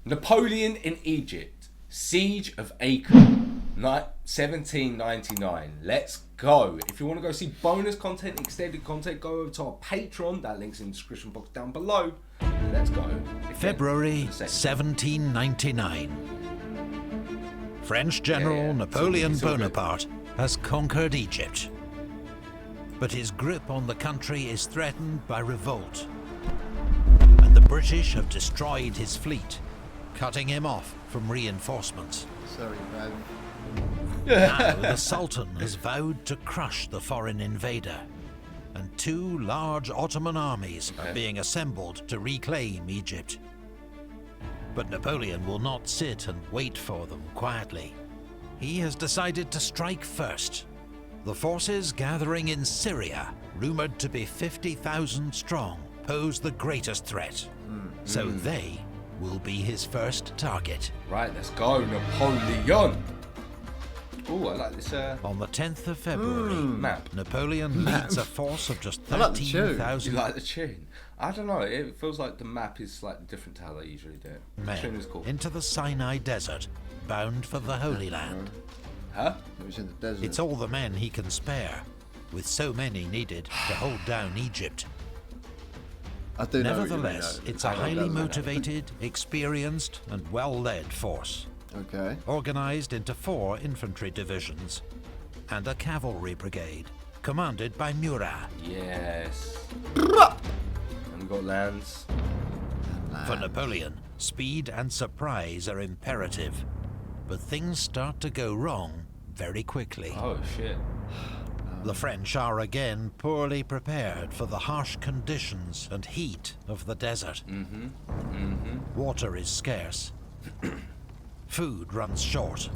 Napoleon in Egypt. Siege of Acre. 1799. Let's go. If you want to go see bonus content, extended content, go over to our Patreon. That link's in the description box down below. Let's go. February 1799. French General Napoleon Bonaparte has conquered Egypt. But his grip on the country is threatened by revolt. And the British have destroyed his fleet, cutting him off from reinforcements. Sorry, man. Now the Sultan has vowed to crush the foreign invader, and two large Ottoman armies are being assembled to reclaim Egypt. But Napoleon will not sit and wait for them quietly. He has decided to strike first. The forces gathering in Syria, rumoured to be 50,000 strong, pose the greatest threat. So they will be his first target. Right, let's go, Napoleon. Oh, I like this. On the 10th of February, map. Napoleon leads a force of just I like the tune. 13,000 You like the tune? I don't know. It feels like the map is slightly different to how they usually do it. The tune is cool. into the Sinai Desert, bound for the Holy Land. Huh? It was in the desert. It's all the men he can spare, with so many needed to hold down Egypt. I do know what you mean, Nevertheless, though. it's a I don't highly know. motivated, experienced, and well-led force, Okay. organized into 4 infantry divisions and a cavalry brigade, commanded by Murat. Yes. And we got lands. For Napoleon, speed and surprise are imperative, but things start to go wrong very quickly. Oh shit. The French are again poorly prepared for the harsh conditions and heat of the desert. Water is scarce. Food runs short.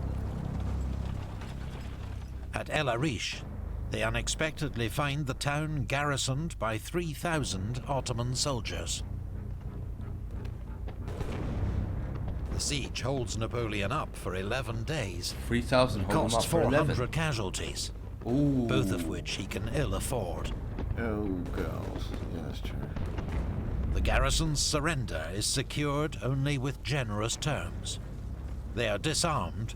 At El Arish, they unexpectedly find the town garrisoned by 3,000 Ottoman soldiers. The siege holds Napoleon up for 11 days. 3,000 hold them up Costs for 11. 400 casualties, Ooh. both of which he can ill afford. Oh, girls. Yeah, that's true. The garrison's surrender is secured only with generous terms. They are disarmed,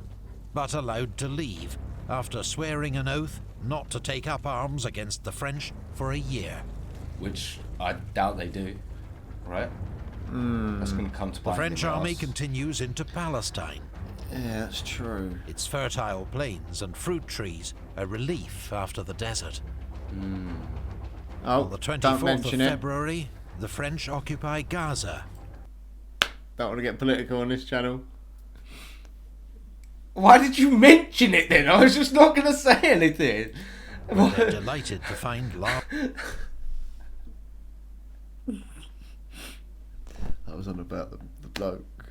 but allowed to leave after swearing an oath not to take up arms against the French for a year. Which I doubt they do. Right? That's going to come to The bite French them in the army arse. continues into Palestine. Yeah, that's true. Its fertile plains and fruit trees a relief after the desert. Oh, On the don't 24th of mention it. February, the French occupy Gaza. Don't want to get political on this channel. Why did you mention it then? I was just not going to say anything. Where they're delighted to find large I was on about the bloke,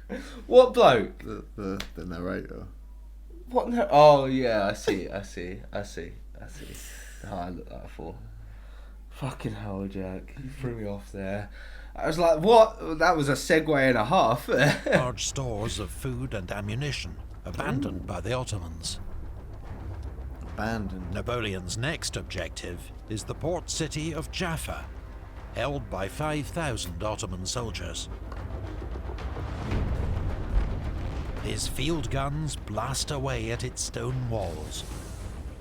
What bloke? the narrator. What? No? Oh yeah, I see. Oh, I looked that for. Fucking hell, Jack! You threw me off there. I was like, what? That was a segue and a half. large stores of food and ammunition abandoned by the Ottomans. Abandoned. Napoleon's next objective is the port city of Jaffa, held by 5,000 Ottoman soldiers. His field guns blast away at its stone walls,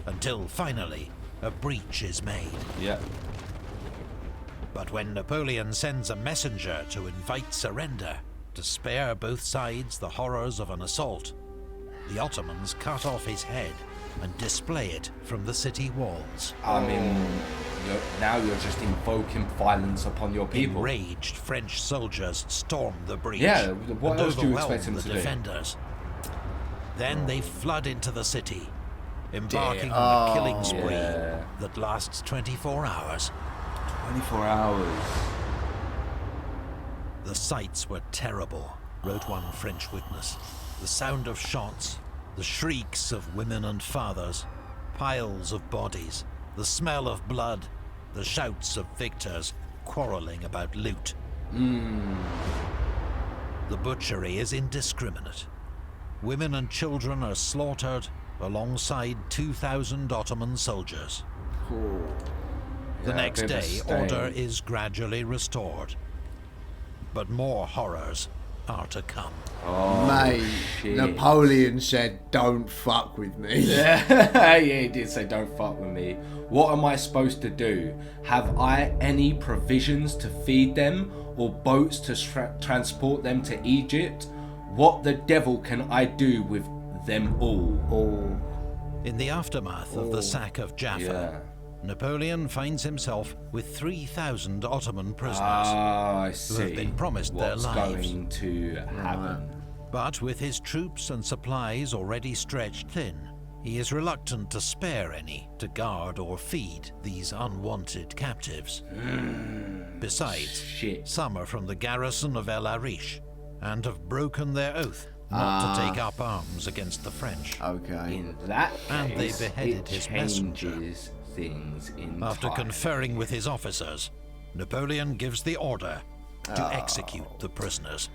until finally a breach is made. Yeah. But when Napoleon sends a messenger to invite surrender, to spare both sides the horrors of an assault, the Ottomans cut off his head and display it from the city walls. I mean, now you're just invoking violence upon your people. Enraged French soldiers storm the breach Yeah, what and else do you overwhelm expect them the to do? defenders. Then they flood into the city, embarking Damn. on a killing spree Yeah. that lasts 24 hours. 24 hours. The sights were terrible, wrote one French witness. The sound of shots, the shrieks of women and fathers, piles of bodies, the smell of blood, the shouts of victors quarreling about loot. The butchery is indiscriminate. Women and children are slaughtered alongside 2,000 Ottoman soldiers. The Yeah, next a bit of a day, stain. order is gradually restored. But more horrors are to come. Oh, Mate, shit. Napoleon said, "Don't fuck with me." Yeah, he did say don't fuck with me. What am I supposed to do? Have I any provisions to feed them or boats to transport them to Egypt? What the devil can I do with them all? In the aftermath of the sack of Jaffa, Napoleon finds himself with 3,000 Ottoman prisoners I who have been promised what's their lives. going to happen. But with his troops and supplies already stretched thin, he is reluctant to spare any to guard or feed these unwanted captives. Besides, some are from the garrison of El Arish and have broken their oath not to take up arms against the French. Okay. In that case, And they beheaded it his messenger. changes things entirely. After conferring with his officers, Napoleon gives the order to execute the prisoners.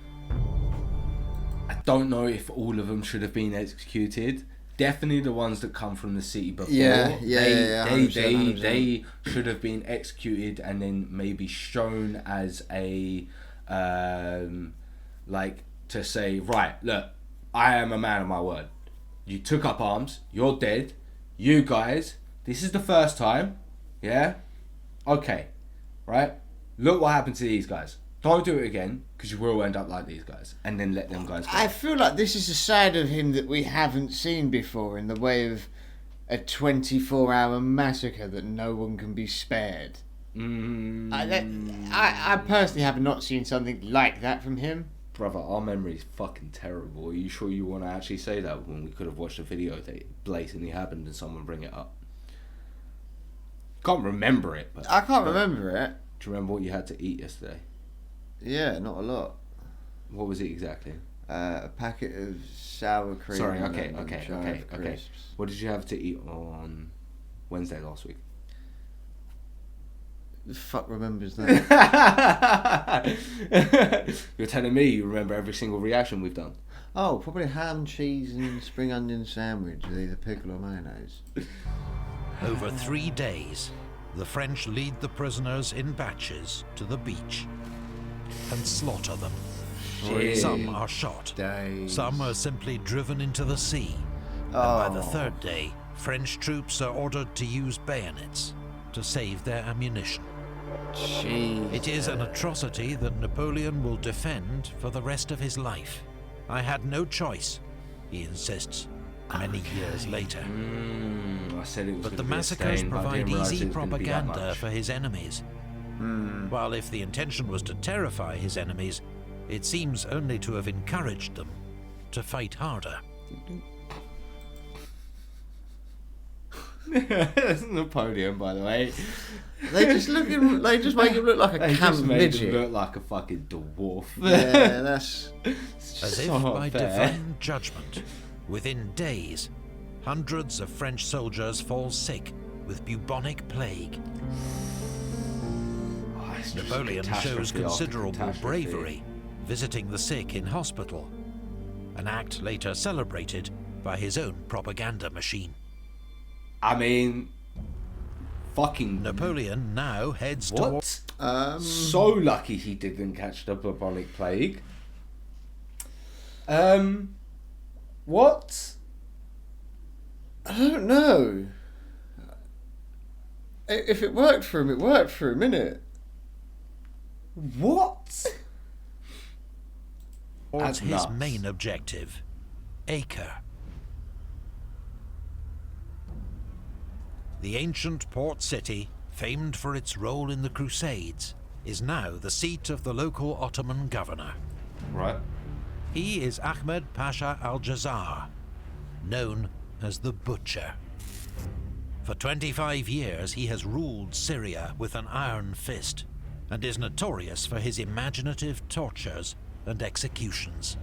I don't know if all of them should have been executed. Definitely the ones that come from the city before. Yeah, They 100%. should have been executed and then maybe shown as a like to say, right, look, I am a man of my word. You took up arms, you're dead. You guys, this is the first time, yeah? Okay, right? Look what happened to these guys. Don't do it again, because you will end up like these guys. And then let them guys go. I feel like this is a side of him that we haven't seen before, in the way of a 24-hour massacre that no one can be spared. I personally have not seen something like that from him. Brother, our memory's fucking terrible. Are you sure you want to actually say that when we could have watched a video that it blatantly happened and someone bring it up? Can't remember it. But I can't remember it. do you remember what you had to eat yesterday? Yeah, not a lot. What was it exactly? A packet of sour cream. Sorry, and okay, a okay, jar okay, of okay. crisps. What did you have to eat on Wednesday last week? Who the fuck remembers that? You're telling me you remember every single reaction we've done? Oh, probably ham, cheese, and spring onion sandwich with either pickle or mayonnaise. Over 3 days, the French lead the prisoners in batches to the beach and slaughter them. Shit. Some are shot, Days. some are simply driven into the sea. And by the third day, French troops are ordered to use bayonets to save their ammunition. Jeez. It is an atrocity that Napoleon will defend for the rest of his life. I had no choice, he insists, many years later. I said it was But the gonna be a massacres stain, but I provide didn't realise easy it was gonna be that propaganda much. for his enemies. While if the intention was to terrify his enemies, it seems only to have encouraged them to fight harder. That's Napoleon, by the way. They just make him look like a They camp just made midget. him look like a fucking dwarf. Yeah, that's... As if so by unfair. divine judgment, within days, hundreds of French soldiers fall sick with bubonic plague. Oh, it's just Napoleon catastrophe shows after considerable catastrophe. bravery, visiting the sick in hospital, an act later celebrated by his own propaganda machine. I mean, fucking Napoleon now heads towards... what? So lucky he didn't catch the bubonic plague. What? I don't know. If it worked for him, it worked for him, innit? What? towards his nuts. main objective, Acre. The ancient port city, famed for its role in the Crusades, is now the seat of the local Ottoman governor. Right. He is Ahmed Pasha al-Jazar, known as the Butcher. For 25 years he has ruled Syria with an iron fist, and is notorious for his imaginative tortures and executions.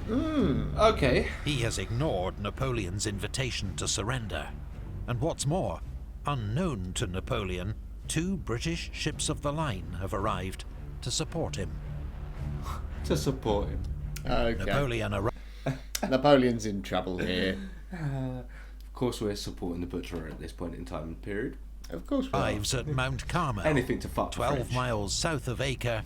Okay. He has ignored Napoleon's invitation to surrender, and what's more, unknown to Napoleon, 2 British ships of the line have arrived to support him. To support him. Okay. Napoleon's in trouble here. Of course we're supporting the Butcher at this point in time and period. Of course we are. arrives at Mount Carmel, Anything to fuck the 12 French. miles south of Acre,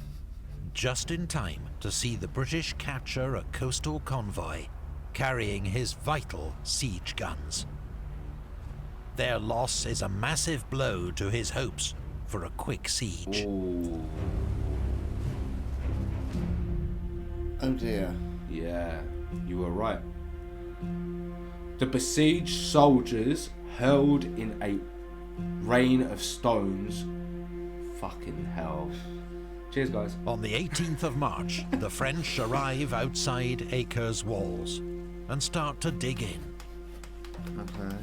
just in time to see the British capture a coastal convoy carrying his vital siege guns. Their loss is a massive blow to his hopes for a quick siege. Ooh. Oh dear. Yeah, you were right. The besieged soldiers hurled in a rain of stones. Fucking hell. Cheers, guys. On the 18th of March, the French arrive outside Acre's walls and start to dig in. Okay.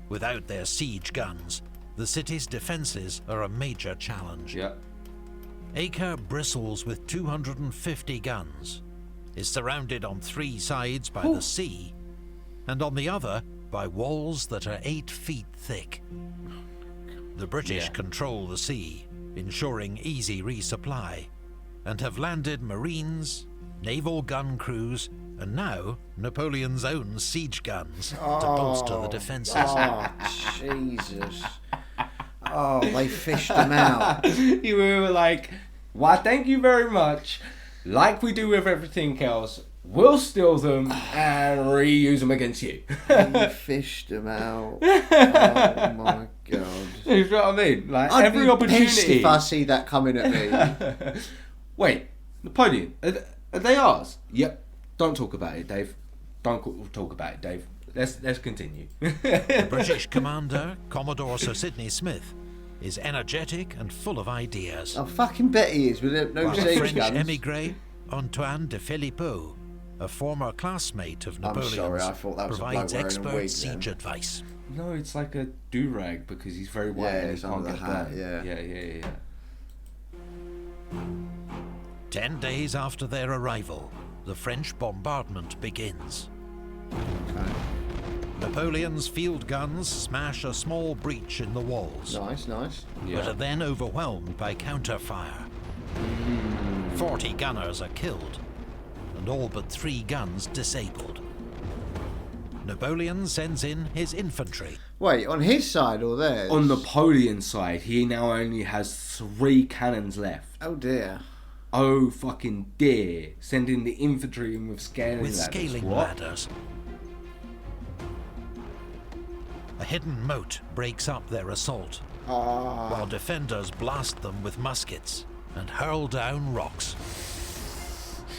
Without their siege guns, the city's defences are a major challenge. Yeah. Acre bristles with 250 guns, is surrounded on 3 sides by the sea, and on the other by walls that are 8 feet thick. The British control the sea, ensuring easy resupply, and have landed marines, naval gun crews, and now Napoleon's own siege guns to bolster the defences. Oh, Jesus. Oh, they fished them out. You were like, why, thank you very much. Like we do with everything else, we'll steal them and reuse them against you. They fished them out. Oh, my God. You know what I mean? Like, I'd every be opportunity. pissed if I see that coming at me. Wait, Napoleon, are they ours? Yep. Don't talk about it, Dave. Don't talk about it, Dave. Let's continue. The British commander, Commodore Sir Sidney Smith, is energetic and full of ideas. I fucking bet he is, with no While the siege French guns. émigré, Antoine de Philippot, a former classmate of Napoleon's, sorry, I thought that was a bloke provides wearing a expert wig siege then. advice. No, it's like a do-rag because he's very white Yeah, and he it's can't under get the hat, burned. yeah. Yeah. 10 days after their arrival, the French bombardment begins. Okay. Napoleon's field guns smash a small breach in the walls, Nice, nice. but are then overwhelmed by counter-fire. 40 gunners are killed, and all but 3 guns disabled. Napoleon sends in his infantry. Wait, on his side or theirs? On Napoleon's side, he now only has 3 cannons left. Oh dear. Oh fucking dear. Sending the infantry in with scaling With ladders. scaling What? ladders. A hidden moat breaks up their assault, while defenders blast them with muskets and hurl down rocks.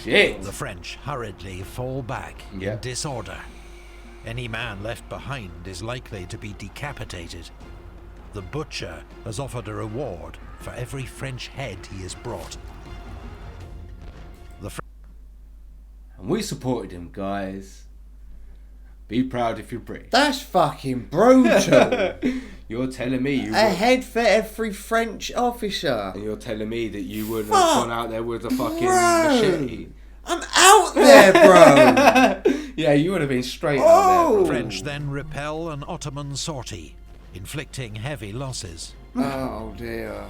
Shit. The French hurriedly fall back Yeah. in disorder. Any man left behind is likely to be decapitated. The butcher has offered a reward for every French head he has brought. And we supported him, guys. Be proud if you're British. That's fucking brutal. You're telling me you A would, head for every French officer. and you're telling me that you wouldn't Fuck, have gone out there with a fucking bro. machete. I'm out there, bro. Yeah, you would have been straight out Oh. there. Bro. French then repel an Ottoman sortie, inflicting heavy losses. Oh dear.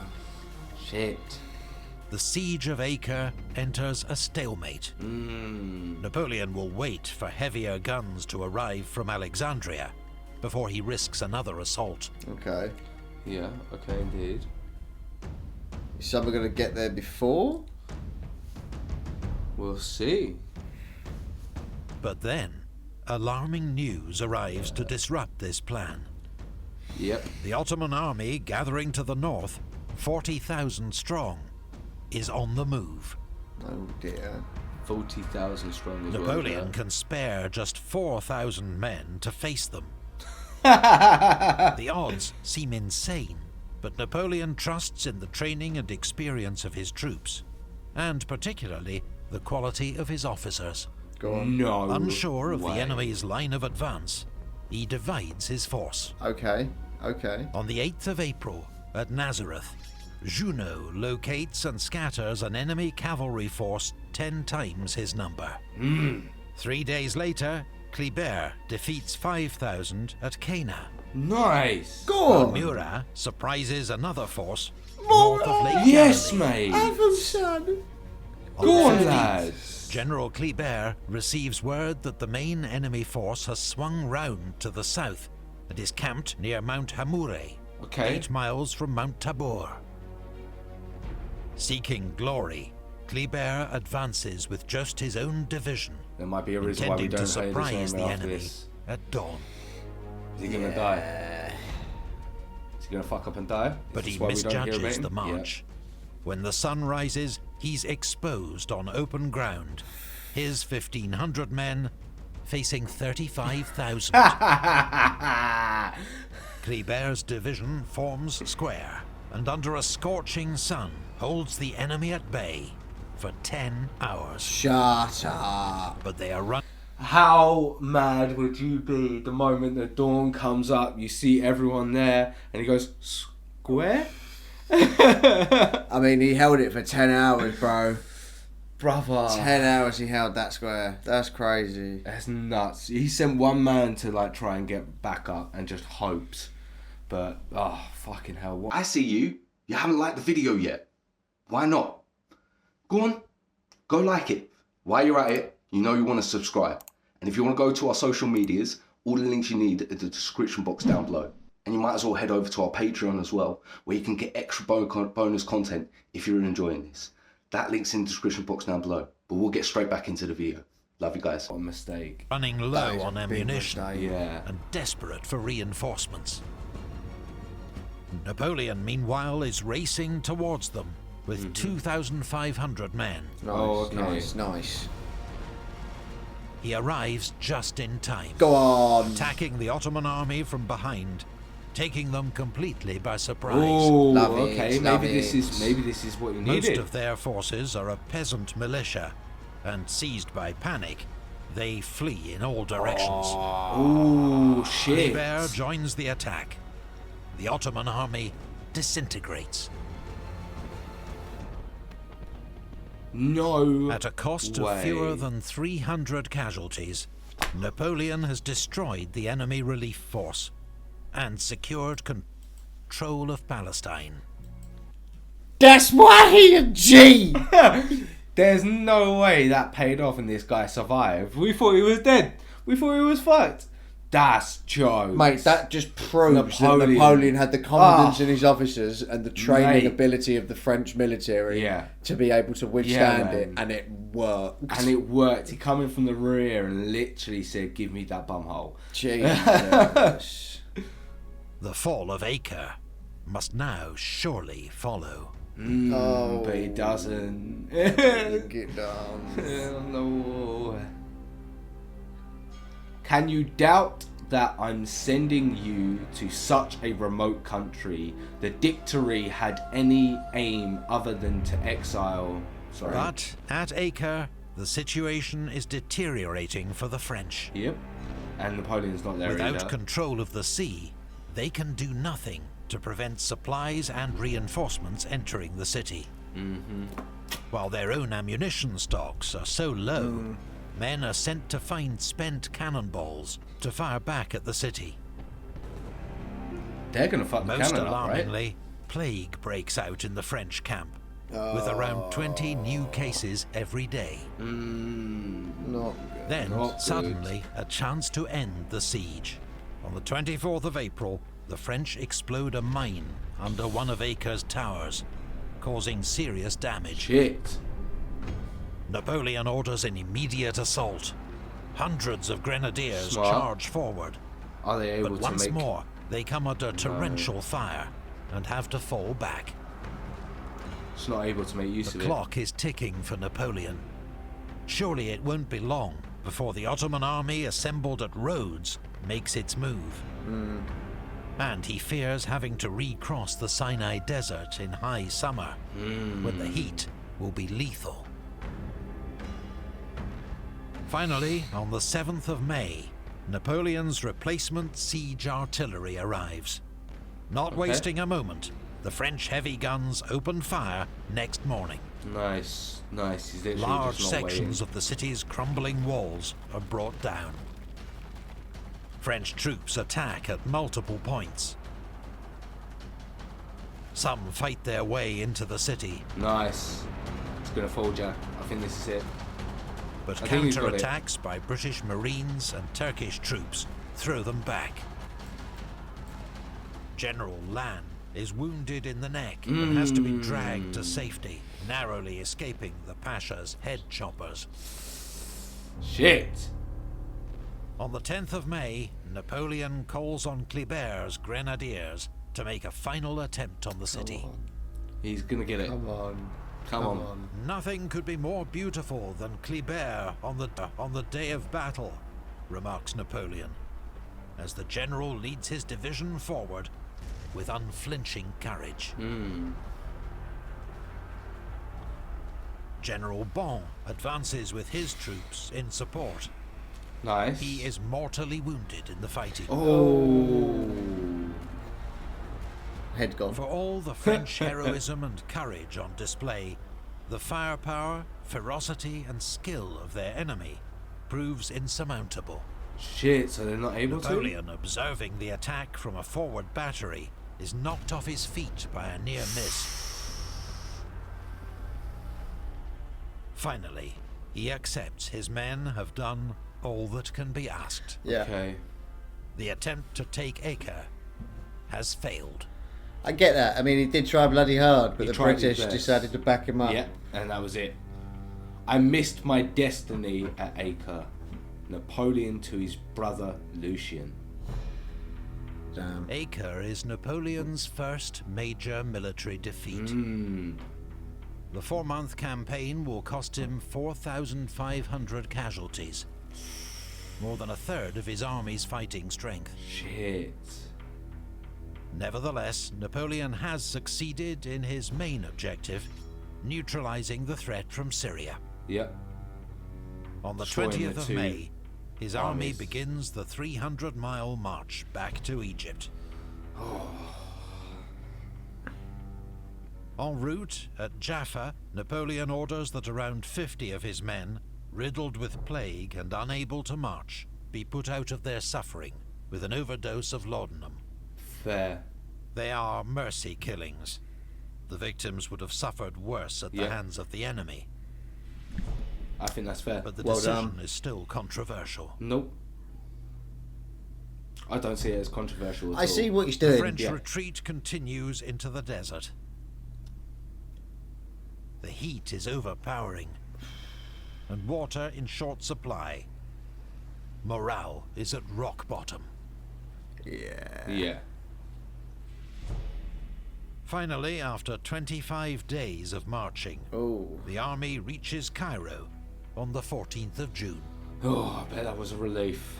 Shit. The siege of Acre enters a stalemate. Napoleon will wait for heavier guns to arrive from Alexandria before he risks another assault. Okay. Yeah, okay, indeed. Is someone going to get there before? We'll see. But then, alarming news arrives to disrupt this plan. Yep. The Ottoman army gathering to the north, 40,000 strong, is on the move. Oh dear. 40,000 strong as Napoleon well. can spare just 4,000 men to face them. The odds seem insane, but Napoleon trusts in the training and experience of his troops, and particularly the quality of his officers. Go on. No. Unsure of the way. enemy's line of advance, he divides his force. Okay. Okay. On the 8th of April, at Nazareth, Junot locates and scatters an enemy cavalry force 10 times his number. 3 days later, Kleber defeats 5,000 at Cana. Nice. Go on. Murat surprises another force north of Lake Yes, Galilee. mate. Have them, son. Go on, 15th, lads. General Kleber receives word that the main enemy force has swung round to the south and is camped near Mount Hamure, Okay. 8 miles from Mount Tabor. Seeking glory, Kleber advances with just his own division, There might be a reason why we intending don't to play surprise this the game after enemy this. at dawn. Is he gonna die? Is he gonna fuck up and die? But Is he this why we don't hear misjudges about the him? march. When the sun rises, he's exposed on open ground. His 1,500 men facing 35,000. Kleber's division forms square, and under a scorching sun holds the enemy at bay for 10 hours. Shut up. But they are run. How mad would you be the moment the dawn comes up, you see everyone there, and he goes, square? I mean, he held it for 10 hours, bro. Brother. 10 hours he held that square. That's crazy. That's nuts. He sent one man to like try and get back up and just hoped. But, oh, fucking hell. What? I see you. You haven't liked the video yet. Why not? Go on. Go like it. While you're at it, you know you want to subscribe. And if you want to go to our social medias, all the links you need are in the description box down below. And you might as well head over to our Patreon as well, where you can get extra bonus content if you're enjoying this. That link's in the description box down below. But we'll get straight back into the video. Love you guys. What a mistake. Running low on ammunition Yeah. and desperate for reinforcements. Napoleon, meanwhile, is racing towards them with 2,500 men. Nice, Oh, okay. nice. He arrives just in time, Go on. attacking the Ottoman army from behind, taking them completely by surprise. Oh, Love okay. it, love Maybe this it. is what you Most needed. of their forces are a peasant militia, and seized by panic, they flee in all directions. Oh, shit. Kleber joins the attack. The Ottoman army disintegrates. No. At a cost way. of fewer than 300 casualties, Napoleon has destroyed the enemy relief force and secured control of Palestine. That's why he a G. There's no way that paid off and this guy survived. We thought he was dead. We thought he was fucked. That's jokes. Mate, that just proves that Napoleon. Napoleon had the confidence in his officers and the training Mate. ability of the French military Yeah. to be able to withstand Yeah, it, man. and it worked. And it worked. He come in from the rear and literally said, give me that bumhole. Jesus. The fall of Acre must now surely follow. Oh. But he doesn't. Get down. No. Can you doubt that I'm sending you to such a remote country? The dictatory had any aim other than to exile. Sorry. But at Acre, the situation is deteriorating for the French. Yep. And Napoleon's not there Without either. control of the sea, they can do nothing to prevent supplies and reinforcements entering the city. While their own ammunition stocks are so low, men are sent to find spent cannonballs to fire back at the city. They're gonna fuck the Most cannon up, right? alarmingly, plague breaks out in the French camp, with around 20 new cases every day. Not good. Then, Not good. suddenly, a chance to end the siege. On the 24th of April, the French explode a mine under one of Acre's towers, causing serious damage. Shit. Napoleon orders an immediate assault. Hundreds of grenadiers Smart. charge forward, Are they able but to once make... more, they come under torrential fire and have to fall back. It's not able to make use The of clock is ticking for Napoleon. Surely it won't be long before the Ottoman army assembled at Rhodes makes its move. And he fears having to recross the Sinai Desert in high summer, when the heat will be lethal. Finally, on the 7th of May, Napoleon's replacement siege artillery arrives. Not wasting a moment, the French heavy guns open fire next morning. it. Nice. Nice. He's literally Large just not sections waiting. of the city's crumbling walls are brought down. French troops attack at multiple points. Some fight their way into the city, Nice. It's gonna fold you. I think this is it. but I think he's got it. counterattacks by British Marines and Turkish troops throw them back. General Lannes is wounded in the neck and has to be dragged to safety, narrowly escaping the Pasha's head choppers. Shit. On the 10th of May, Napoleon calls on Kleber's grenadiers to make a final attempt on the city. He's gonna get it. Come on. Come on. Nothing could be more beautiful than Kleber on the day of battle, remarks Napoleon, as the general leads his division forward with unflinching courage. General Bon advances with his troops in support. Nice. He is mortally wounded in the fighting. Oh. Head gone. For all the French heroism and courage on display, the firepower, ferocity and skill of their enemy proves insurmountable. Shit, so they're not able Napoleon, observing the attack from a forward battery, is knocked off his feet by a near miss. Finally, he accepts his men have done all that can be asked. to? Yeah. Okay. The attempt to take Acre has failed. I get that. I mean, he did try bloody hard, but He the tried his British best. decided to back him up. Yeah, and that was it. I missed my destiny at Acre. Napoleon to his brother Lucien. Damn. Acre is Napoleon's first major military defeat. The 4-month campaign will cost him 4,500 casualties, more than a third of his army's fighting strength. Shit. Nevertheless, Napoleon has succeeded in his main objective, neutralizing the threat from Syria. Yep. On the Destroying 20th the of two May, his army armies. begins the 300-mile march back to Egypt. En route at Jaffa, Napoleon orders that around 50 of his men, riddled with plague and unable to march, be put out of their suffering with an overdose of laudanum. Fair. They are mercy killings. The victims would have suffered worse at the Yeah. hands of the enemy, I think that's fair. but the Well decision done. is still controversial. Nope. I don't see it as controversial at I all. see what he's The doing. French yeah. retreat continues into the desert. The heat is overpowering, and water in short supply. Morale is at rock bottom. Yeah. Finally, after 25 days of marching, Oh. the army reaches Cairo on the 14th of June. Oh, I bet that was a relief.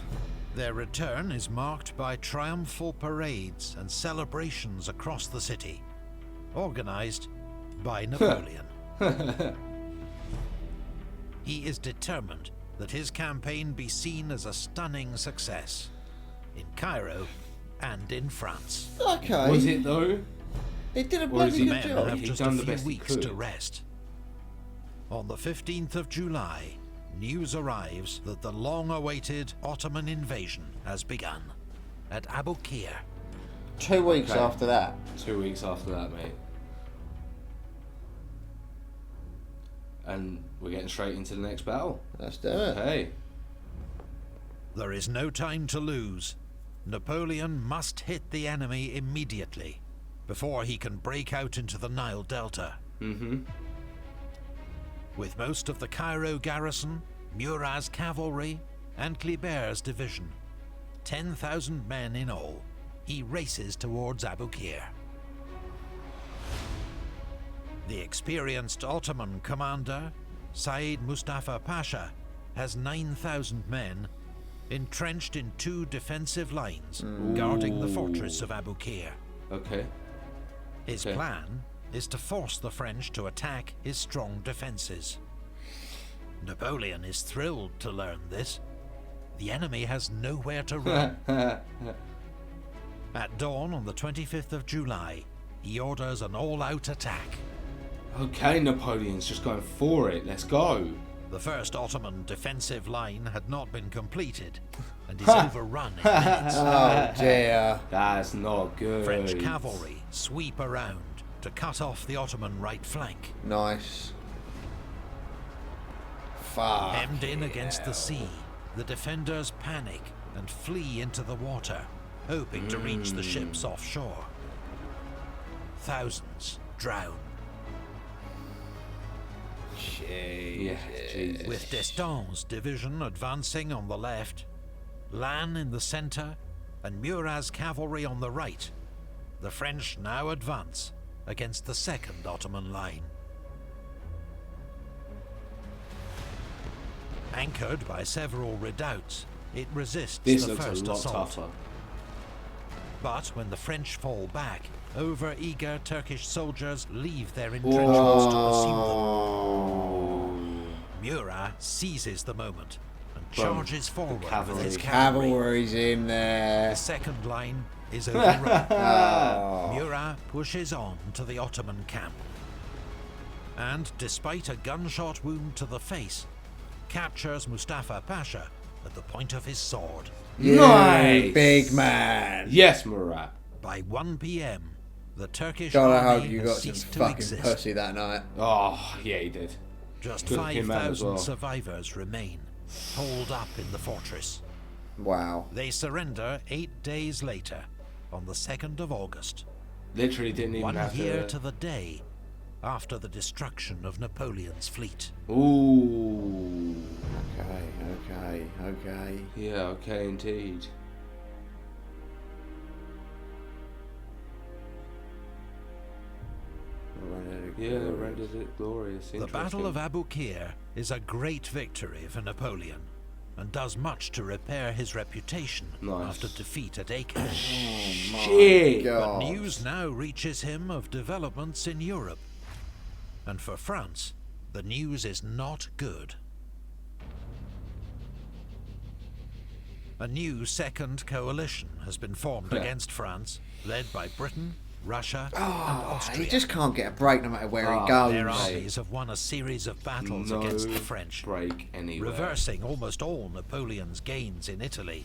Their return is marked by triumphal parades and celebrations across the city, organized by Napoleon. He is determined that his campaign be seen as a stunning success in Cairo and in France. Okay. Was it though? He did a Or is bloody he good Men job. have He's just a done the few best he weeks could. to rest. On the 15th of July, news arrives that the long-awaited Ottoman invasion has begun at Abu Qir. 2 weeks Okay. after that. 2 weeks after that, mate. And we're getting straight into the next battle. Let's do it. Okay. There is no time to lose. Napoleon must hit the enemy immediately before he can break out into the Nile Delta. With most of the Cairo garrison, Murat's cavalry, and Kleber's division, 10,000 men in all, he races towards Abu Qir. The experienced Ottoman commander, Said Mustafa Pasha, has 9,000 men entrenched in 2 defensive lines guarding the fortress of Abu Qir. Okay. His Okay. plan is to force the French to attack his strong defenses. Napoleon is thrilled to learn this. The enemy has nowhere to run. At dawn on the 25th of July, he orders an all-out attack. Okay, Napoleon's just going for it. Let's go. The first Ottoman defensive line had not been completed and is overrun in minutes. Oh dear. That's not good. French cavalry sweep around to cut off the Ottoman right flank. Nice. Fuck. Hemmed in against the sea, the defenders panic and flee into the water, hoping to reach the ships offshore. thousands drown. Yeah, Jesus. With D'Estaing's division advancing on the left, Lannes in the centre, and Murat's cavalry on the right, the French now advance against the second Ottoman line. Anchored by several redoubts, it resists This the looks a first lot assault. tougher. But when the French fall back, over-eager Turkish soldiers leave their entrenchments to pursue them. Murat seizes the moment and charges forward with his cavalry. Cavalry's in The there. second line is overrun. Murat pushes on to the Ottoman camp. And despite a gunshot wound to the face, captures Mustafa Pasha at the point of his sword. Nice. Big man. Yes, Murat. By 1 p.m, the Turkish God, I army hope you has got some ceased to fucking exist. pussy that night. Oh, yeah, he did. Just Good looking man as 5,000 well. survivors remain, holed up in the fortress. Wow. They surrender 8 days later, on the 2nd of August. Literally didn't even 1 have year to... to the day after the destruction of Napoleon's fleet. Ooh. Okay. Yeah, okay, indeed. Yeah, rendered it glorious. The Battle of Abu Qir is a great victory for Napoleon, and does much to repair his reputation Nice. after defeat at Acre. Shit! But God. news now reaches him of developments in Europe. And for France, the news is not good. A new second coalition has been formed against France, led by Britain, Russia, and Austria. He just can't get a break no matter where he Their goes. armies have won a series of battles No against the French, break anywhere. reversing almost all Napoleon's gains in Italy,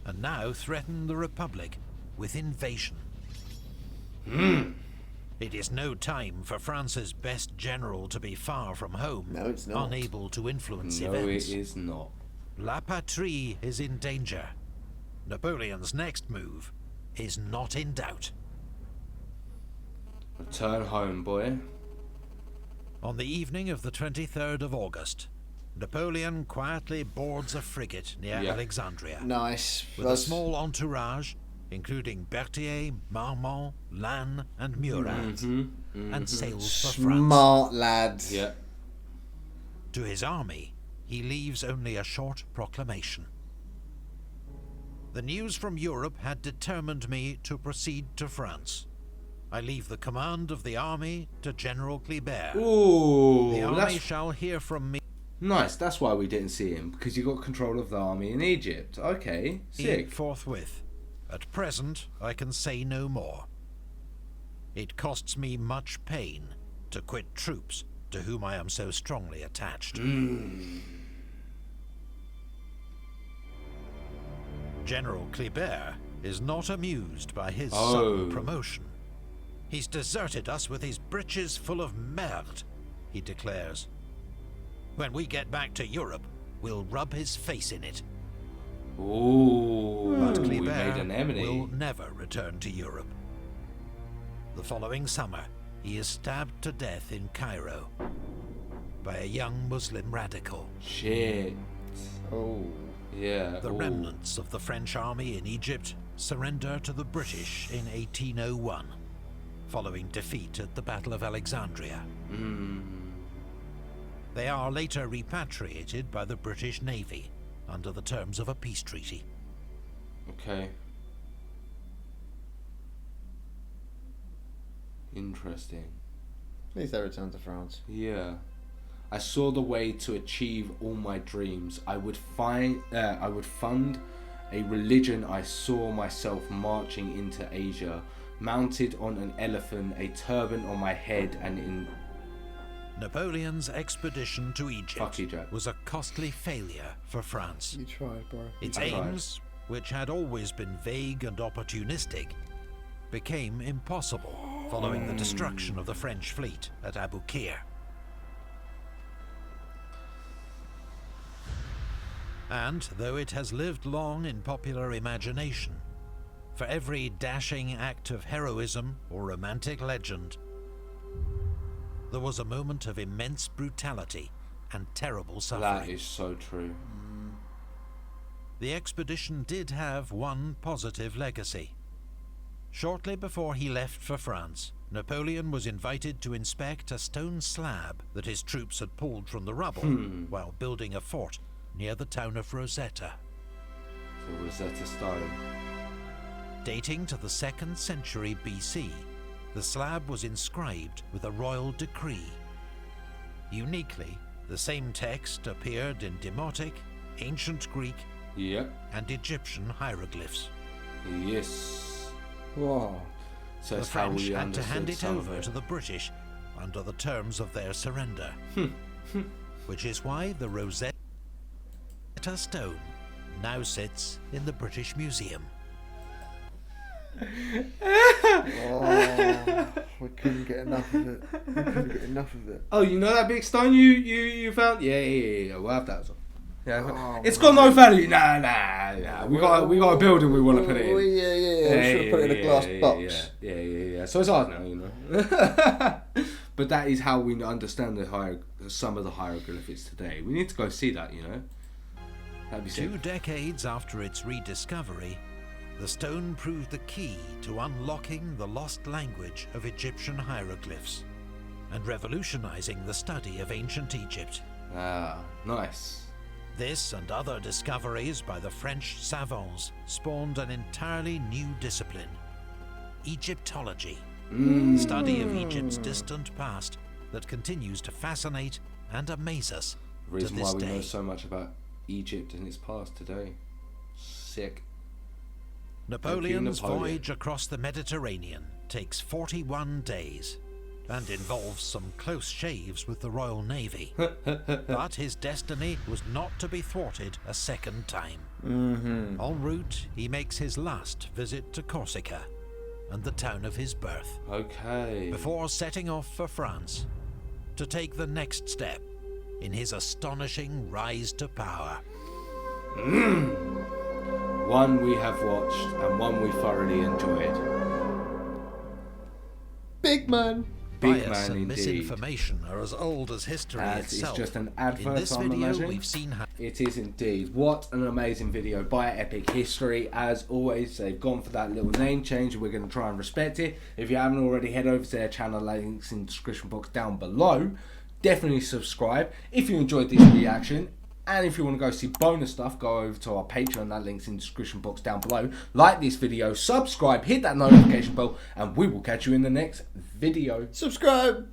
and now threaten the Republic with invasion. It is no time for France's best general to be far from home, No, it's not. unable to influence No, events. it is not. La Patrie is in danger. Napoleon's next move is not in doubt. Return home, boy. On the evening of the 23rd of August, Napoleon quietly boards a frigate near Alexandria. Nice. With a small entourage, including Berthier, Marmont, Lannes, and Murat, and sails for France. Smart lads. Yeah. To his army, he leaves only a short proclamation. The news from Europe had determined me to proceed to France. I leave the command of the army to General Kleber. Ooh, The army that's shall hear from me nice. That's why we didn't see him, because you got control of the army in Egypt. Okay, sick. forthwith. At present, I can say no more. It costs me much pain to quit troops to whom I am so strongly attached. General Kleber is not amused by his sudden promotion. He's deserted us with his breeches full of merde, he declares. When we get back to Europe, we'll rub his face in it. Ooh, But we Kleber made an enemy. will never return to Europe. The following summer, he is stabbed to death in Cairo by a young Muslim radical. Shit. Oh. Yeah. The ooh. remnants of the French army in Egypt surrender to the British in 1801, following defeat at the Battle of Alexandria. They are later repatriated by the British Navy under the terms of a peace treaty. Okay. Interesting. At least they returned to France. Yeah. I saw the way to achieve all my dreams. I would fund a religion. I saw myself marching into Asia, mounted on an elephant, a turban on my head, and in... Napoleon's expedition to Fuck you, Jack. Egypt was a costly failure for France. You tried, bro. Its I tried. aims, which had always been vague and opportunistic, became impossible following the destruction of the French fleet at Abu Qir. And though it has lived long in popular imagination, For every dashing act of heroism or romantic legend, there was a moment of immense brutality and terrible suffering. That is so true. The expedition did have one positive legacy. Shortly before he left for France, Napoleon was invited to inspect a stone slab that his troops had pulled from the rubble while building a fort near the town of Rosetta. So Rosetta Stone. Dating to the 2nd century BC, the slab was inscribed with a royal decree. Uniquely, the same text appeared in Demotic, Ancient Greek, Yep. and Egyptian hieroglyphs. Yes. Whoa. So The it's how French we had to hand understood it some of over to the British under the terms of their surrender, which is why the Rosetta Stone now sits in the British Museum. Oh, we couldn't get enough of it. We couldn't get enough of it. Oh, you know that big stone you found? Yeah. We'll have that as well. Yeah. Oh, It's got no value. Nah. We got a building we want to put it in. Yeah. Should have put it in a glass box. Yeah. So it's hard now, you know. But that is how we understand some of the hieroglyphics today. We need to go see that, you know. That'd be sick. 2 decades after its rediscovery, the stone proved the key to unlocking the lost language of Egyptian hieroglyphs and revolutionizing the study of ancient Egypt. Ah, nice. This and other discoveries by the French savants spawned an entirely new discipline: Egyptology, the study of Egypt's distant past that continues to fascinate and amaze us The reason to why this we know day. so much about Egypt and its past today. Sick. Napoleon's Napoleon. voyage across the Mediterranean takes 41 days and involves some close shaves with the Royal Navy. But his destiny was not to be thwarted a second time. En route, he makes his last visit to Corsica and the town of his birth, Okay. before setting off for France to take the next step in his astonishing rise to power. One we have watched and one we thoroughly enjoyed. Big man. Big Bias man and indeed. misinformation are as old as history That is itself. just an In advert, this I'm video, imagining. we've seen how It is indeed. What an amazing video by Epic History. As always, they've gone for that little name change and we're going to try and respect it. If you haven't already, head over to their channel, links in the description box down below. Definitely subscribe if you enjoyed this reaction. And if you want to go see bonus stuff, go over to our Patreon, that link's in the description box down below. Like this video, subscribe, hit that notification bell, and we will catch you in the next video. Subscribe.